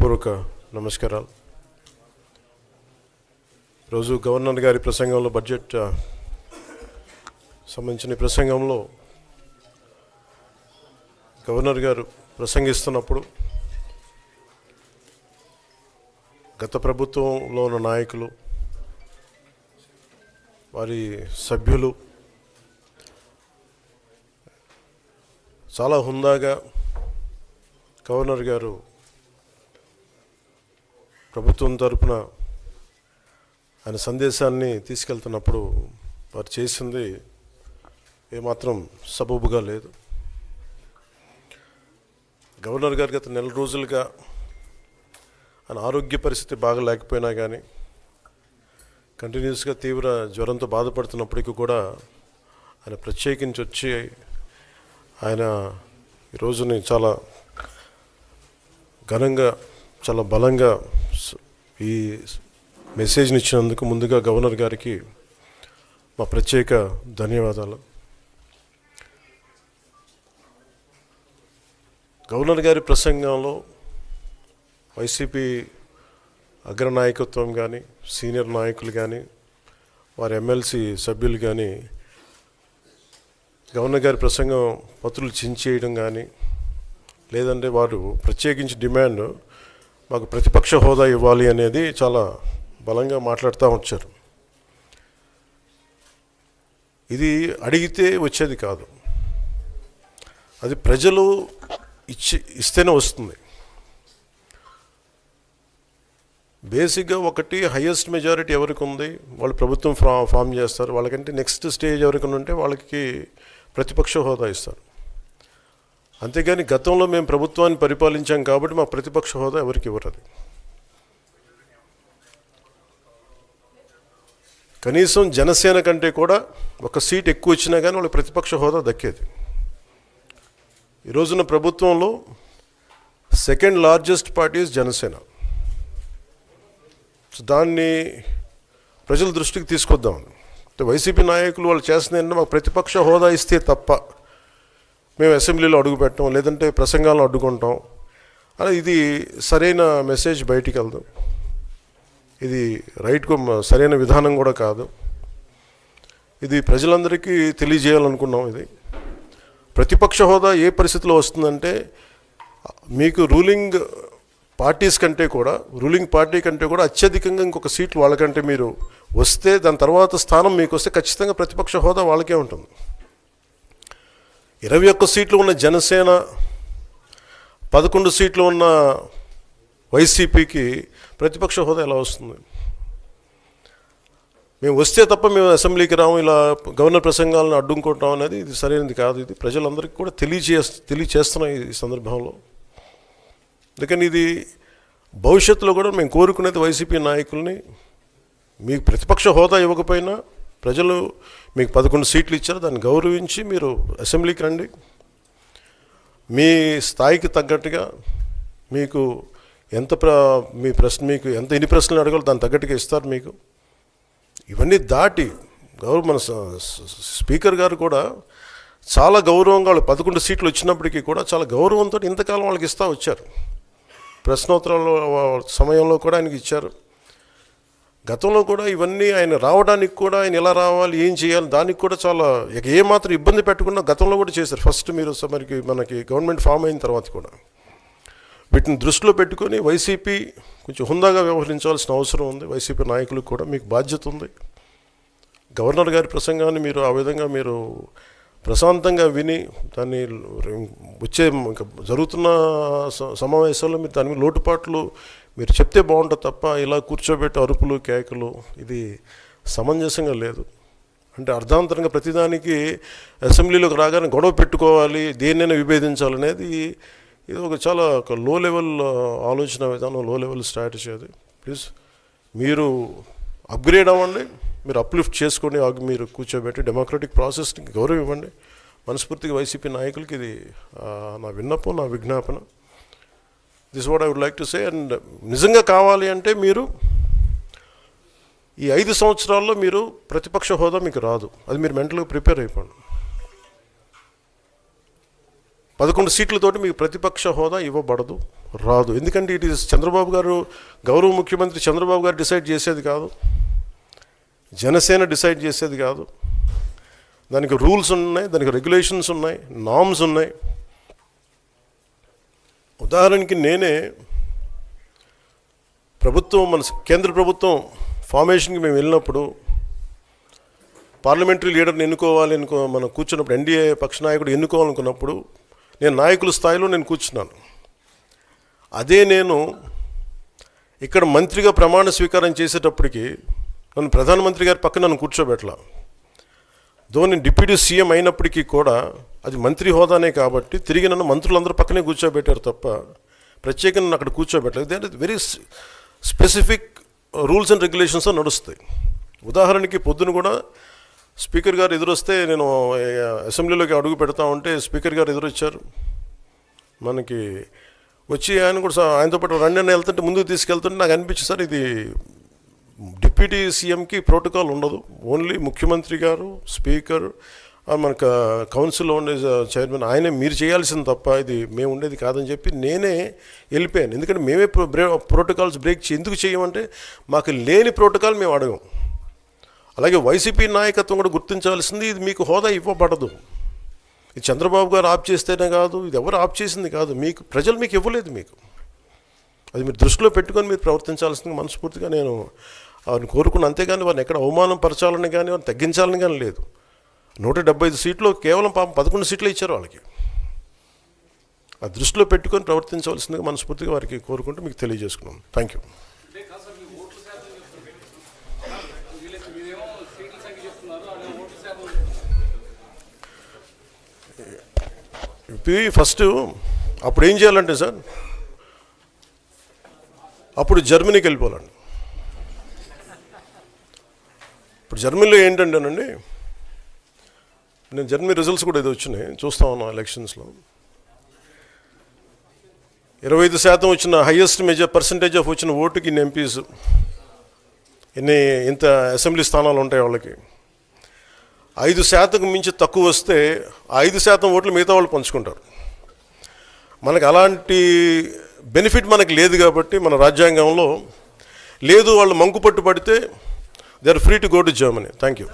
హృదయపూర్వక నమస్కారాలు. రోజు గవర్నర్ గారి ప్రసంగంలో బడ్జెట్ సంబంధించిన ప్రసంగంలో గవర్నర్ గారు ప్రసంగిస్తున్నప్పుడు గత ప్రభుత్వంలో ఉన్న నాయకులు, వారి సభ్యులు చాలా హుందాగా గవర్నర్ గారు ప్రభుత్వం తరపున ఆయన సందేశాన్ని తీసుకెళ్తున్నప్పుడు వారు చేసింది ఏమాత్రం సబబుగా లేదు. గవర్నర్ గారు గత నెల రోజులుగా ఆయన ఆరోగ్య పరిస్థితి బాగా లేకపోయినా కానీ కంటిన్యూస్గా తీవ్ర జ్వరంతో బాధపడుతున్నప్పటికీ కూడా ఆయన ప్రత్యేకించి వచ్చి ఆయన ఈ రోజుని చాలా ఘనంగా, చాలా బలంగా ఈ మెసేజ్ని ఇచ్చినందుకు ముందుగా గవర్నర్ గారికి మా ప్రత్యేక ధన్యవాదాలు. గవర్నర్ గారి ప్రసంగంలో వైసీపీ అగ్రనాయకత్వం కానీ, సీనియర్ నాయకులు కానీ, వారి ఎమ్మెల్సీ సభ్యులు కానీ గవర్నర్ గారి ప్రసంగం పత్రులు చించేయడం కానీ, లేదంటే వారు ప్రత్యేకించి డిమాండ్ మాకు ప్రతిపక్ష హోదా ఇవ్వాలి అనేది చాలా బలంగా మాట్లాడుతూ వచ్చారు. ఇది అడిగితే వచ్చేది కాదు, అది ప్రజలు ఇస్తేనే వస్తుంది. బేసిక్గా ఒకటి హయ్యెస్ట్ మెజారిటీ ఎవరికి ఉంది వాళ్ళు ప్రభుత్వం ఫామ్ చేస్తారు. వాళ్ళకంటే నెక్స్ట్ స్టేజ్ ఎవరికి ఉంటే వాళ్ళకి ప్రతిపక్ష హోదా ఇస్తారు. అంతేగాని గతంలో మేము ప్రభుత్వాన్ని పరిపాలించాం కాబట్టి మా ప్రతిపక్ష హోదా ఎవరికి ఇవ్వరు. కనీసం జనసేన కంటే కూడా ఒక సీట్ ఎక్కువ వచ్చినా కానీ వాళ్ళకి ప్రతిపక్ష హోదా దక్కేది. ఈ రోజున ప్రభుత్వంలో second largest party Janasena. So దాన్ని ప్రజల దృష్టికి తీసుకొద్దాం. వైసీపీ నాయకులు వాళ్ళు చేస్తుంది ఏంటంటే మాకు ప్రతిపక్ష హోదా ఇస్తే తప్ప మేము అసెంబ్లీలో అడుగు పెట్టాం, లేదంటే ప్రసంగాలను అడ్డుకుంటాం అని. ఇది సరైన మెసేజ్ బయటికి వెళ్దాం. ఇది సరైన విధానం కూడా కాదు. ఇది ప్రజలందరికీ తెలియజేయాలనుకున్నాం. ఇది ప్రతిపక్ష హోదా ఏ పరిస్థితిలో వస్తుందంటే, మీకు రూలింగ్ పార్టీ కంటే కూడా అత్యధికంగా ఇంకొక సీట్లు వాళ్ళకంటే మీరు వస్తే, దాని తర్వాత స్థానం మీకు వస్తే ఖచ్చితంగా ప్రతిపక్ష హోదా వాళ్ళకే ఉంటుంది. 21 సీట్లు ఉన్న జనసేన, 11 సీట్లు ఉన్న వైసీపీకి ప్రతిపక్ష హోదా ఎలా వస్తుంది? మేము వస్తే తప్ప మేము అసెంబ్లీకి రాము, ఇలా గవర్నర్ ప్రసంగాలను అడ్డుకుంటాం అనేది ఇది సరైనది కాదు. ఇది ప్రజలందరికీ కూడా తెలియచేస్తున్నాం ఈ సందర్భంలో. అందుకని ఇది భవిష్యత్తులో కూడా మేము కోరుకునేది వైసీపీ నాయకుల్ని, మీకు ప్రతిపక్ష హోదా ఇవ్వకపోయినా ప్రజలు మీకు 11 సీట్లు ఇచ్చారు, దాన్ని గౌరవించి మీరు అసెంబ్లీకి రండి. మీ స్థాయికి తగ్గట్టుగా మీకు మీకు ఎన్ని ప్రశ్నలు అడగాలో దాని తగ్గట్టుగా ఇస్తారు మీకు. ఇవన్నీ దాటి మన స్పీకర్ గారు కూడా చాలా గౌరవంగా, వాళ్ళు 11 సీట్లు వచ్చినప్పటికీ కూడా చాలా గౌరవంతో ఇంతకాలం వాళ్ళకి ఇస్తూ వచ్చారు. ప్రశ్నోత్తరాల సమయంలో కూడా ఆయనకి ఇచ్చారు. గతంలో కూడా ఇవన్నీ ఆయన రావడానికి కూడా ఆయన ఎలా రావాలి, ఏం చేయాలి, దానికి కూడా చాలా ఏమాత్రం ఇబ్బంది పెట్టకుండా గతంలో కూడా చేశారు. ఫస్ట్ మనకి గవర్నమెంట్ ఫామ్ అయిన తర్వాత కూడా వీటిని దృష్టిలో పెట్టుకొని వైసీపీ కొంచెం హుందాగా వ్యవహరించాల్సిన అవసరం ఉంది. వైసీపీ నాయకులకు కూడా మీకు బాధ్యత ఉంది. గవర్నర్ గారి ప్రసంగాన్ని మీరు ఆ విధంగా మీరు ప్రశాంతంగా విని, దాన్ని వచ్చే జరుగుతున్న సమావేశాల్లో మీరు దాని లోటుపాట్లు మీరు చెప్తే బాగుంటుంది తప్ప ఇలా కూర్చోబెట్టి అరుపులు, కేకలు ఇది సమంజసంగా లేదు. అంటే అర్ధాంతరంగా ప్రతిదానికి అసెంబ్లీలోకి రాగానే గొడవ పెట్టుకోవాలి, దేన్నైనా విభేదించాలనేది ఇది చాలా లో లెవెల్ ఆలోచన విధానం, లో లెవెల్ స్ట్రాటజీ. అది ప్లీజ్ మీరు అప్గ్రేడ్ అవ్వండి, మీరు అప్లిఫ్ట్ చేసుకోండి, మీరు కూర్చోబెట్టి డెమోక్రటిక్ ప్రాసెస్కి గౌరవం ఇవ్వండి. మనస్ఫూర్తిగా వైసీపీ నాయకులకి ఇది నా విన్నపం, నా విజ్ఞాపన. This what I would like to say. And నిజంగా కావాలి అంటే మీరు ఈ 5 సంవత్సరాల్లో మీరు ప్రతిపక్ష హోదా మీకు రాదు. అది మీరు మెంటల్గా ప్రిపేర్ అయిపోండి. 11 సీట్లతోటి మీకు ప్రతిపక్ష హోదా ఇవ్వబడదు, రాదు. ఎందుకంటే ఇట్ ఈస్ చంద్రబాబు గారు, గౌరవ ముఖ్యమంత్రి చంద్రబాబు గారు డిసైడ్ చేసేది కాదు, జనసేన డిసైడ్ చేసేది కాదు. దానికి రూల్స్ ఉన్నాయి, దానికి రెగ్యులేషన్స్ ఉన్నాయి, నామ్స్ ఉన్నాయి. ఉదాహరణకి నేనే ప్రభుత్వం, మన కేంద్ర ప్రభుత్వం ఫార్మేషన్కి మేము వెళ్ళినప్పుడు పార్లమెంటరీ లీడర్ని ఎన్నుకోవాలి మనం కూర్చున్నప్పుడు, ఎన్డీఏ పక్ష నాయకుడు ఎన్నుకోవాలనుకున్నప్పుడు నేను నాయకుల స్థాయిలో నేను కూర్చున్నాను. అదే నేను ఇక్కడ మంత్రిగా ప్రమాణ స్వీకారం చేసేటప్పటికి నన్ను ప్రధానమంత్రి గారి పక్కన నన్ను కూర్చోబెట్టలా. నేను డిప్యూటీ సీఎం అయినప్పటికీ కూడా అది మంత్రి హోదానే కాబట్టి తిరిగి నన్ను మంత్రులందరూ పక్కనే కూర్చోబెట్టారు తప్ప ప్రత్యేకంగా నన్ను అక్కడ కూర్చోబెట్టలేదు. They very specific rules and regulations నడుస్తాయి. ఉదాహరణకి పొద్దున కూడా స్పీకర్ గారు ఎదురొస్తే, నేను అసెంబ్లీలోకి అడుగు పెడతా ఉంటే స్పీకర్ గారు ఎదురొచ్చారు. మనకి వచ్చి ఆయన కూడా ఆయనతో పాటు రండి అని వెళ్తుంటే ముందుకు తీసుకెళ్తుంటే నాకు అనిపించింది, సార్ ఇది డిప్యూటీ సీఎంకి ప్రోటోకాల్ ఉండదు, ఓన్లీ ముఖ్యమంత్రి గారు, స్పీకర్, మనకు కౌన్సిల్లో ఉండే చైర్మన్ ఆయనే మీరు చేయాల్సింది తప్ప ఇది మేము ఉండేది కాదని చెప్పి నేనే వెళ్ళిపోయాను. ఎందుకంటే మేమే ప్రోటోకాల్స్ బ్రేక్ ఎందుకు చేయమంటే మాకు లేని ప్రోటోకాల్ మేము అడగం. అలాగే వైసీపీ నాయకత్వం కూడా గుర్తించాల్సింది, ఇది మీకు హోదా ఇవ్వబడదు. ఇది చంద్రబాబు గారు ఆప్ చేస్తేనే కాదు, ఇది ఎవరు ఆప్ చేసింది కాదు, మీకు ప్రజలు మీకు ఇవ్వలేదు. మీకు అది మీరు దృష్టిలో పెట్టుకొని మీరు ప్రవర్తించాల్సింది మనస్ఫూర్తిగా నేను వారిని కోరుకున్న. అంతేగాని వారిని ఎక్కడ అవమానం పరచాలని కానీ వారిని తగ్గించాలని కానీ లేదు. 175 సీట్లు కేవలం పాపం 11 సీట్లు ఇచ్చారు వాళ్ళకి. ఆ దృష్టిలో పెట్టుకొని ప్రవర్తించవలసిందిగా మనస్ఫూర్తిగా వారికి కోరుకుంటూ మీకు తెలియజేసుకున్నాను. Thank you. ఫస్ట్ అప్పుడు ఏం చేయాలంటే సార్, అప్పుడు జర్మనీకి వెళ్ళిపోవాలండి. ఇప్పుడు జర్మనీలో ఏంటంటేనండి, నేను జర్మనీ రిజల్ట్స్ కూడా ఇది వచ్చినాయి చూస్తూ ఉన్నాను. ఎలక్షన్స్లో 25% వచ్చిన హైయెస్ట్ పర్సంటేజ్ ఆఫ్ వచ్చిన ఓటుకి ఇన్ని ఎంపీస్, ఇంత అసెంబ్లీ స్థానాలు ఉంటాయి వాళ్ళకి. 5% మించి తక్కువ వస్తే 5% ఓట్లు మిగతా వాళ్ళు పంచుకుంటారు. మనకు అలాంటి బెనిఫిట్ మనకు లేదు కాబట్టి మన రాజ్యాంగంలో లేదు. వాళ్ళు మంకు పట్టు పడితే they are free to go to Germany. Thank you.